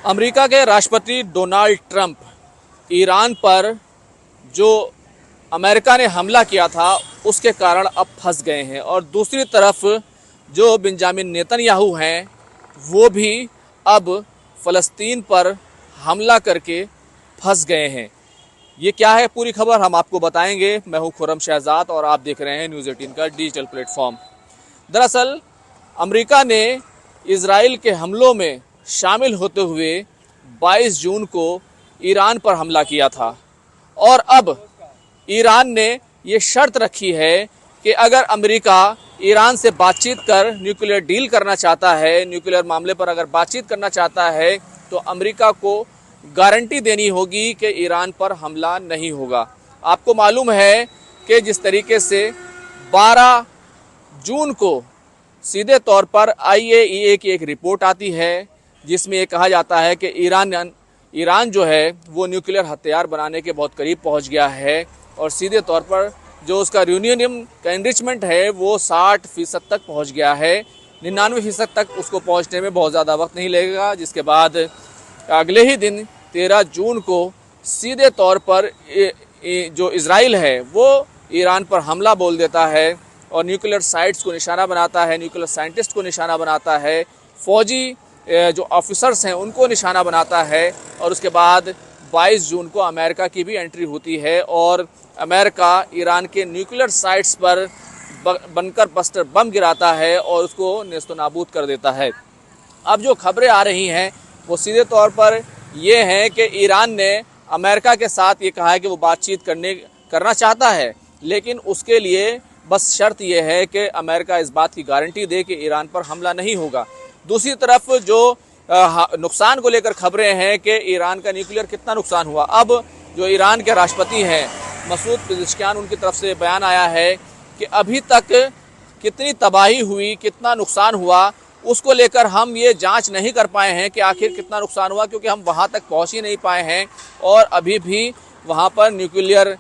America के राष्ट्रपति Donald Trump Iran पर जो अमेरिका ने हमला किया था उसके कारण अब फंस गए हैं और दूसरी तरफ जो बेंजामिन नेतन्याहू हैं वो भी अब फ़लस्तीन पर हमला करके फंस गए हैं। ये क्या है पूरी खबर हम आपको बताएंगे। मैं हूं खुर्रम शहजाद और आप देख रहे हैं न्यूज़ 18 का डिजिटल प्लेटफॉर्म। दरअसल अमेरिका ने इजराइल के हमलों में शामिल होते हुए 22 जून को ईरान पर हमला किया था और अब ईरान ने ये शर्त रखी है कि अगर अमेरिका ईरान से बातचीत कर न्यूक्लियर डील करना चाहता है, न्यूक्लियर मामले पर अगर बातचीत करना चाहता है तो अमेरिका को गारंटी देनी होगी कि ईरान पर हमला नहीं होगा। आपको मालूम है कि जिस तरीके से 12 जून को सीधे तौर पर IAEA की एक रिपोर्ट आती है जिसमें ये कहा जाता है कि ईरान जो है वो न्यूक्लियर हथियार बनाने के बहुत करीब पहुंच गया है और सीधे तौर पर जो उसका यूरेनियम का एनरिचमेंट है वो 60% तक पहुंच गया है। 99% तक उसको पहुंचने में बहुत ज़्यादा वक्त नहीं लगेगा, जिसके बाद अगले ही दिन 13 जून को सीधे तौर पर जो इजराइल है वो ईरान पर हमला बोल देता है और न्यूक्लियर साइट्स को निशाना बनाता है, न्यूक्लियर साइंटिस्ट को निशाना बनाता है, फौजी जो ऑफिसर्स हैं उनको निशाना बनाता है और उसके बाद 22 जून को अमेरिका की भी एंट्री होती है और अमेरिका ईरान के न्यूक्लियर साइट्स पर बनकर बस्टर बम गिराता है और उसको नेस्तो नाबूद कर देता है। अब जो खबरें आ रही हैं वो सीधे तौर पर ये हैं कि ईरान ने अमेरिका के साथ ये कहा है कि वो बातचीत करना चाहता है, लेकिन उसके लिए बस शर्त ये है कि अमेरिका इस बात की गारंटी दे कि ईरान पर हमला नहीं होगा। दूसरी तरफ जो नुकसान को लेकर खबरें हैं कि ईरान का न्यूक्लियर कितना नुकसान हुआ। अब जो ईरान के राष्ट्रपति हैं मसूद पेज़ेश्कियान, उनकी तरफ से बयान आया है कि अभी तक कितनी तबाही हुई, कितना नुकसान हुआ, उसको लेकर हम ये जांच नहीं कर पाए हैं कि आखिर कितना नुकसान हुआ, क्योंकि हम वहाँ तक पहुँच ही नहीं पाए हैं और अभी भी वहाँ पर न्यूक्लियर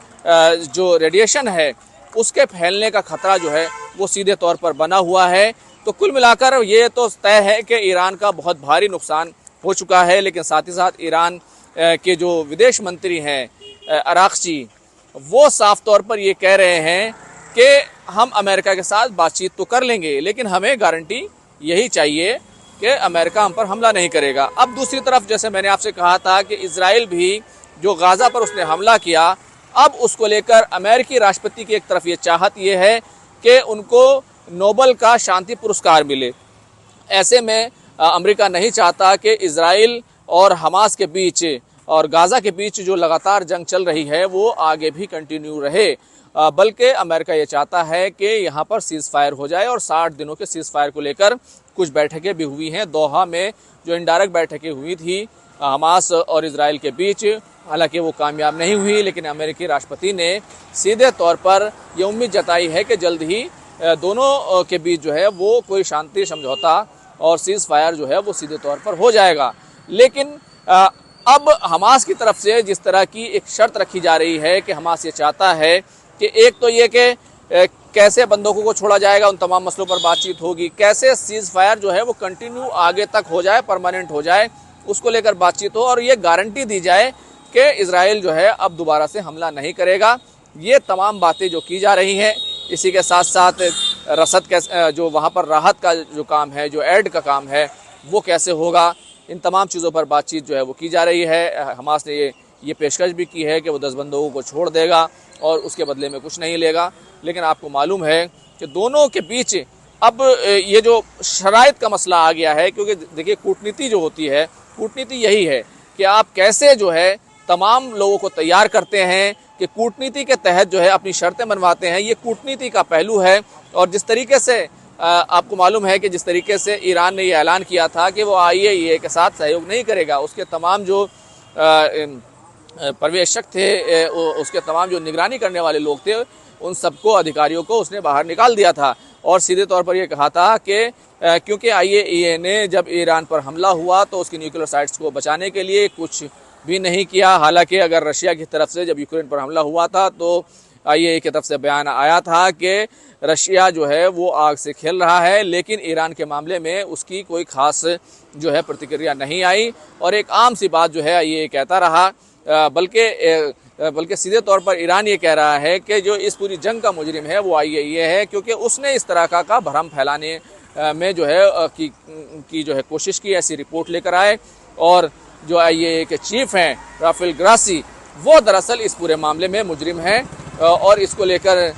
जो रेडिएशन है उसके फैलने का खतरा जो है वो सीधे तौर पर बना हुआ है। तो कुल मिलाकर ये तो तय है कि ईरान का बहुत भारी नुकसान हो चुका है, लेकिन साथ ही साथ ईरान के जो विदेश मंत्री हैं अराग़ची, वो साफ तौर पर ये कह रहे हैं कि हम अमेरिका के साथ बातचीत तो कर लेंगे लेकिन हमें गारंटी यही चाहिए कि अमेरिका हम पर हमला नहीं करेगा। अब दूसरी तरफ जैसे मैंने आपसे कहा था कि इजराइल भी जो गाज़ा पर उसने हमला किया, अब उसको लेकर अमेरिकी राष्ट्रपति की एक तरफ ये चाहत ये है कि उनको नोबेल का शांति पुरस्कार मिले। ऐसे में अमेरिका नहीं चाहता कि इजराइल और हमास के बीच और गाज़ा के बीच जो लगातार जंग चल रही है वो आगे भी कंटिन्यू रहे, बल्कि अमेरिका ये चाहता है कि यहाँ पर सीज़ फायर हो जाए और 60 दिनों के सीज़ फायर को लेकर कुछ बैठकें भी हुई हैं। दोहा में जो इनडायरेक्ट बैठकें हुई थी हमास और इजराइल के बीच, हालांकि वो कामयाब नहीं हुई, लेकिन अमेरिकी राष्ट्रपति ने सीधे तौर पर ये उम्मीद जताई है कि जल्द ही दोनों के बीच जो है वो कोई शांति समझौता और सीज़ फायर जो है वो सीधे तौर पर हो जाएगा। लेकिन अब हमास की तरफ से जिस तरह की एक शर्त रखी जा रही है कि हमास ये चाहता है कि एक तो ये कि कैसे बंदूकों को छोड़ा जाएगा, उन तमाम मसलों पर बातचीत होगी, कैसे सीज़ फायर जो है वो कंटिन्यू आगे तक हो जाए, परमानेंट हो जाए, उसको लेकर बातचीत हो और ये गारंटी दी जाए कि इजराइल जो है अब दोबारा से हमला नहीं करेगा। ये तमाम बातें जो की जा रही हैं, इसी के साथ साथ रसद कैसे, जो वहाँ पर राहत का जो काम है, जो एड का काम है वो कैसे होगा, इन तमाम चीज़ों पर बातचीत जो है वो की जा रही है। हमास ने ये पेशकश भी की है कि वो 10 बंदूकों को छोड़ देगा और उसके बदले में कुछ नहीं लेगा, लेकिन आपको मालूम है कि दोनों के बीच अब ये जो शराइत का मसला आ गया है, क्योंकि देखिए कूटनीति जो होती है, कूटनीति यही है कि आप कैसे जो है तमाम लोगों को तैयार करते हैं कि कूटनीति के तहत जो है अपनी शर्तें मनवाते हैं, ये कूटनीति का पहलू है। और जिस तरीके से आपको मालूम है कि जिस तरीके से ईरान ने ये ऐलान किया था कि वो IAEA के साथ सहयोग नहीं करेगा, उसके तमाम जो पर्यवेक्षक थे, उसके तमाम जो निगरानी करने वाले लोग थे, उन सबको अधिकारियों को उसने बाहर निकाल दिया था और सीधे तौर पर यह कहा था कि क्योंकि IAEA ने जब ईरान पर हमला हुआ तो उसकी न्यूक्लियर साइट्स को बचाने के लिए कुछ भी नहीं किया। हालांकि अगर रशिया की तरफ से जब यूक्रेन पर हमला हुआ था तो IAEA की तरफ से बयान आया था कि रशिया जो है वो आग से खेल रहा है, लेकिन ईरान के मामले में उसकी कोई खास जो है प्रतिक्रिया नहीं आई और एक आम सी बात जो है ये कहता रहा। बल्कि सीधे तौर पर ईरान ये कह रहा है कि जो इस पूरी जंग का मुजरिम है वो IAEA है, क्योंकि उसने इस तरह का भ्रम फैलाने में जो है की जो है कोशिश की, ऐसी रिपोर्ट लेकर आए। और जो IAEA के चीफ हैं राफेल ग्रासी, वो दरअसल इस पूरे मामले में मुजरिम हैं और इसको लेकर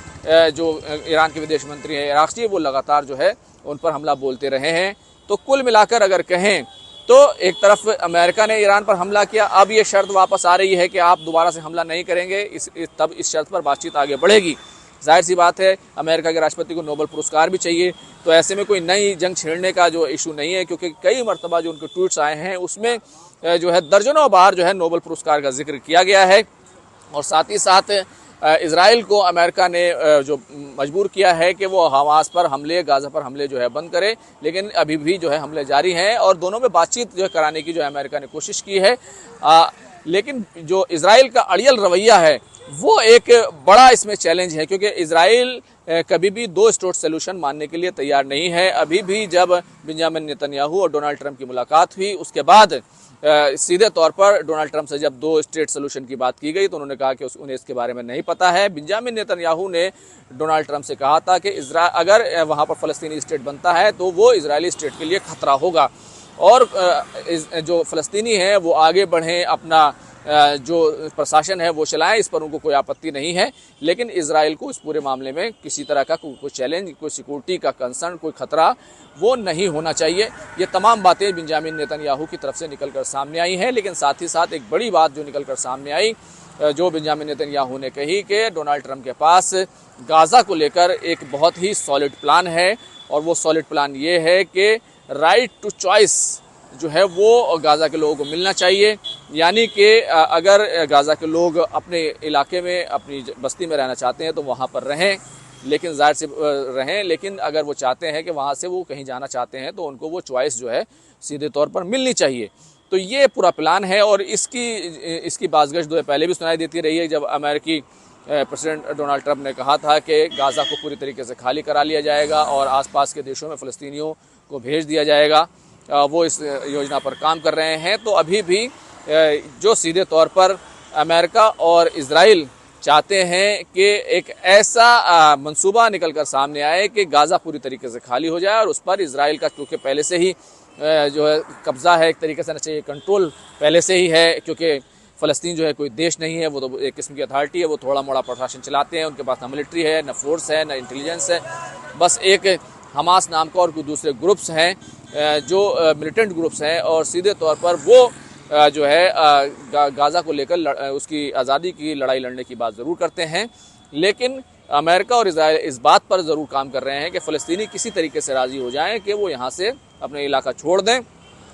जो ईरान के विदेश मंत्री हैं इराक़ची, वो लगातार जो है उन पर हमला बोलते रहे हैं। तो कुल मिलाकर अगर कहें तो एक तरफ अमेरिका ने ईरान पर हमला किया, अब ये शर्त वापस आ रही है कि आप दोबारा से हमला नहीं करेंगे, तब इस शर्त पर बातचीत आगे बढ़ेगी। जाहिर सी बात है अमेरिका के राष्ट्रपति को नोबेल पुरस्कार भी चाहिए, तो ऐसे में कोई नई जंग छेड़ने का जो इशू नहीं है, क्योंकि कई मरतबा जो उनके ट्वीट्स आए हैं उसमें जो है दर्जनों बार जो है नोबेल पुरस्कार का जिक्र किया गया है। और साथ ही साथ इजराइल को अमेरिका ने जो मजबूर किया है कि वो हमास पर हमले, गाज़ा पर हमले जो है बंद करे, लेकिन अभी भी जो है हमले जारी हैं और दोनों में बातचीत जो है कराने की जो है अमेरिका ने कोशिश की है। लेकिन जो इजराइल का अड़ियल रवैया है वो एक बड़ा इसमें चैलेंज है, क्योंकि इजराइल कभी भी 2 स्टेट सोल्यूशन मानने के लिए तैयार नहीं है। अभी भी जब बेंजामिन नेतन्याहू और डोनाल्ड ट्रंप की मुलाकात हुई, उसके बाद सीधे तौर पर डोनाल्ड ट्रंप से जब 2 स्टेट सोल्यूशन की बात की गई तो उन्होंने कहा कि उन्हें इसके बारे में नहीं पता है। बेंजामिन नेतन्याहू ने डोनाल्ड ट्रंप से कहा था कि अगर वहाँ पर फ़लस्तीनी स्टेट बनता है तो वो इजरायली स्टेट के लिए खतरा होगा और जो फ़लस्तीनी हैं वो आगे बढ़ें, अपना जो प्रशासन है वो चलाएं, इस पर उनको कोई आपत्ति नहीं है। लेकिन इजराइल को इस पूरे मामले में किसी तरह का कोई चैलेंज, कोई सिक्योरिटी का कंसर्न, कोई खतरा वो नहीं होना चाहिए। ये तमाम बातें बेंजामिन नेतन्याहू की तरफ से निकलकर सामने आई हैं। लेकिन साथ ही साथ एक बड़ी बात जो निकलकर सामने आई, जो बेंजामिन नेतन्याहू ने कही कि डोनाल्ड ट्रंप के पास गाज़ा को लेकर एक बहुत ही सॉलिड प्लान है और वो सॉलिड प्लान ये है कि राइट टू चॉइस जो है वो गाज़ा के लोगों को मिलना चाहिए। यानी कि अगर गाज़ा के लोग अपने इलाके में, अपनी बस्ती में रहना चाहते हैं तो वहाँ पर रहें, लेकिन जाहिर से रहें, लेकिन अगर वो चाहते हैं कि वहाँ से वो कहीं जाना चाहते हैं तो उनको वो चॉइस जो है सीधे तौर पर मिलनी चाहिए। तो ये पूरा प्लान है और इसकी बाज़गश जो है पहले भी सुनाई देती रही है, जब अमेरिकी प्रेसिडेंट डोनाल्ड ट्रंप ने कहा था कि गाज़ा को पूरी तरीके से खाली करा लिया जाएगा और आसपास के देशों में फ़लस्तीनियों को भेज दिया जाएगा। वो इस योजना पर काम कर रहे हैं। तो अभी भी जो सीधे तौर पर अमेरिका और इजराइल चाहते हैं कि एक ऐसा मंसूबा निकल कर सामने आए कि गाज़ा पूरी तरीके से खाली हो जाए और उस पर इजराइल का, क्योंकि पहले से ही जो है कब्ज़ा है, एक तरीके से ना चाहिए कंट्रोल पहले से ही है, क्योंकि फ़लस्तीन जो है कोई देश नहीं है, वो तो एक किस्म की अथॉरिटी है, वो थोड़ा मोड़ा प्रशासन चलाते हैं, उनके पास ना मिलिट्री है, ना फोर्स है, ना इंटेलिजेंस है, बस एक हमास नाम का और कुछ दूसरे ग्रुप्स हैं जो मिलिटेंट ग्रुप्स हैं और सीधे तौर पर वो जो है गाज़ा को लेकर उसकी आज़ादी की लड़ाई लड़ने की बात ज़रूर करते हैं। लेकिन अमेरिका और इजराइल इस बात पर ज़रूर काम कर रहे हैं कि फ़लस्तीनी किसी तरीके से राज़ी हो जाएं कि वो यहाँ से अपने इलाका छोड़ दें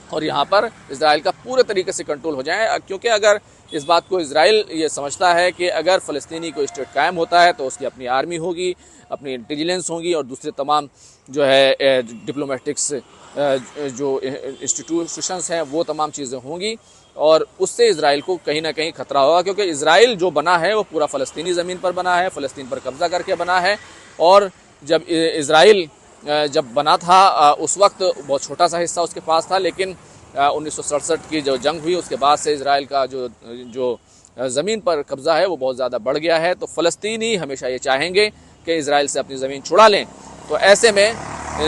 और यहाँ पर इजराइल का पूरे तरीके से कंट्रोल हो जाए। क्योंकि अगर इस बात को इजराइल ये समझता है कि अगर फ़लस्तीनी को स्टेट कायम होता है तो उसकी अपनी आर्मी होगी, अपनी इंटेलिजेंस होगी और दूसरे तमाम जो है डिप्लोमेटिक्स जो इंस्टीट्यूशंस हैं वो तमाम चीज़ें होंगी और उससे इजराइल को कहीं ना कहीं खतरा होगा। क्योंकि इजराइल जो बना है वो पूरा फ़लस्तीनी ज़मीन पर बना है, फ़लस्तीन पर कब्ज़ा करके बना है। और जब इजराइल जब बना था उस वक्त बहुत छोटा सा हिस्सा उसके पास था, लेकिन 1967 की जो जंग हुई उसके बाद से इजराइल का जो ज़मीन पर कब्ज़ा है वो बहुत ज़्यादा बढ़ गया है। तो फ़लस्तीनी हमेशा ये चाहेंगे कि इजराइल से अपनी ज़मीन छुड़ा लें। तो ऐसे में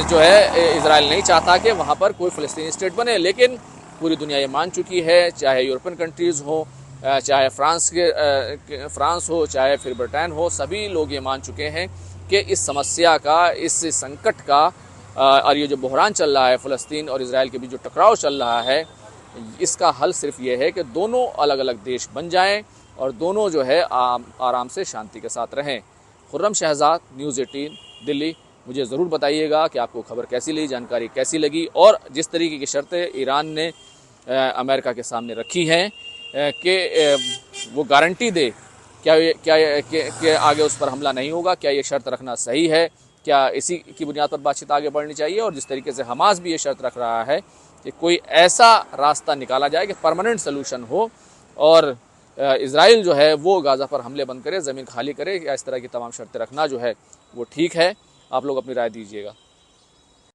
जो है इजराइल नहीं चाहता कि वहाँ पर कोई फ़लस्तीनी स्टेट बने, लेकिन पूरी दुनिया ये मान चुकी है, चाहे यूरोपियन कंट्रीज़ हो, चाहे फ्रांस हो, चाहे फिर ब्रिटेन हो, सभी लोग ये मान चुके हैं कि इस समस्या का, इस संकट का और ये जो बहरान चल रहा है फ़लस्तीन और इजराइल के बीच जो टकराव चल रहा है, इसका हल सिर्फ ये है कि दोनों अलग अलग देश बन जाएं और दोनों जो है आराम से शांति के साथ रहें। खुर्रम शहजाद, न्यूज़ 18 दिल्ली। मुझे ज़रूर बताइएगा कि आपको खबर कैसी लगी, जानकारी कैसी लगी और जिस तरीके की शर्तें ईरान ने अमेरिका के सामने रखी हैं कि वो गारंटी दे क्या आगे उस पर हमला नहीं होगा, क्या ये शर्त रखना सही है, क्या इसी की बुनियाद पर बातचीत आगे बढ़नी चाहिए। और जिस तरीके से हमास भी ये शर्त रख रहा है कि कोई ऐसा रास्ता निकाला जाए कि परमानेंट सलूशन हो और इजराइल जो है वो गाज़ा पर हमले बंद करे, ज़मीन खाली करे, या इस तरह की तमाम शर्तें रखना जो है वो ठीक है। आप लोग अपनी राय दीजिएगा।